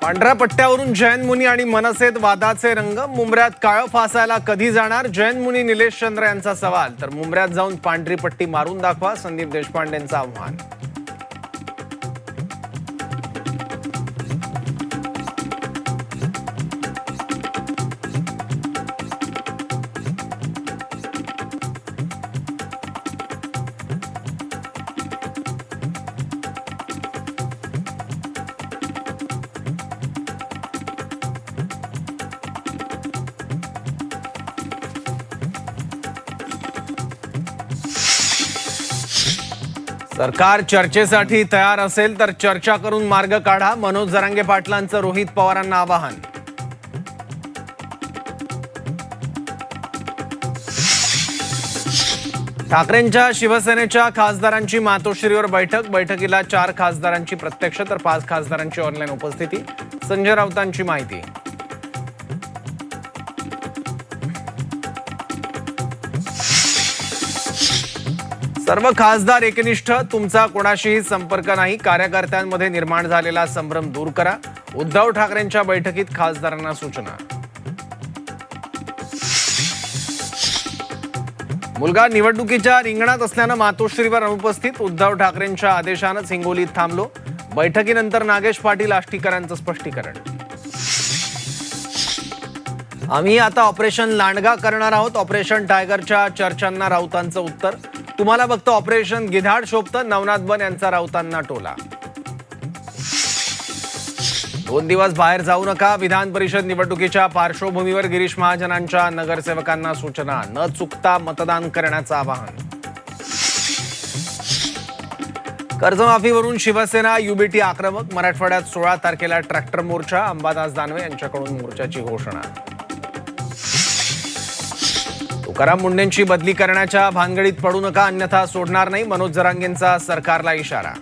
पांढऱ्या पट्ट्यावरून जयंत मुनी आणि मनसेत वादाचे रंग. मुंबऱ्यात काळं फासायला कधी जाणार? जयंत मुनी निलेश चंद्र यांचा सवाल. तर मुंबऱ्यात जाऊन पांढरी पट्टी मारून दाखवा, संदीप देशपांडेंचं आव्हान. सरकार चर्चेसाठी तयार असेल तर चर्चा करून मार्ग काढा, मनोज जरांगे पाटलांचं रोहित पवारांना आवाहन. ठाकरेंच्या शिवसेनेच्या खासदारांची मातोश्रीवर बैठकीला 4 खासदारांची प्रत्यक्ष तर 5 खासदारांची ऑनलाईन उपस्थिती. संजय राऊतांची माहिती. सर्व खासदार एकनिष्ठ, तुमचा कोणाशीही संपर्क नाही. कार्यकर्त्यांमध्ये निर्माण झालेला संभ्रम दूर करा. उद्धव ठाकरेंच्या बैठकीत खासदारांना सूचना. मुलगा निवडणुकीच्या रिंगणात असल्यानं मातोश्रीवर अनुपस्थित. उद्धव ठाकरेंच्या आदेशानंच हिंगोलीत थांबलो. बैठकीनंतर नागेश पाटील आष्टीकरांचं स्पष्टीकरण. आम्ही आता ऑपरेशन लांडगा करणार आहोत. ऑपरेशन टायगरच्या चर्चांना राऊतांचं उत्तर. तुम्हाला फक्त ऑपरेशन गिधाड शोभतं, नवनाथ बन यांचा राऊतांना टोला. 2 दिवस बाहेर जाऊ नका. विधान परिषद निवडणुकीच्या पार्श्वभूमीवर गिरीश महाजनांच्या नगरसेवकांना सूचना. न चुकता मतदान करण्याचं आवाहन. कर्जमाफीवरून शिवसेना युबीटी आक्रमक. मराठवाड्यात 16 तारखेला ट्रॅक्टर मोर्चा. अंबादास दानवे यांच्याकडून मोर्चाची घोषणा. तुकाराम मुंडेंची बदली करण्याच्या भानगडीत पडू नका, अन्यथा सोडणार नाही. मनोज जरांगेंचा सरकारला इशारा.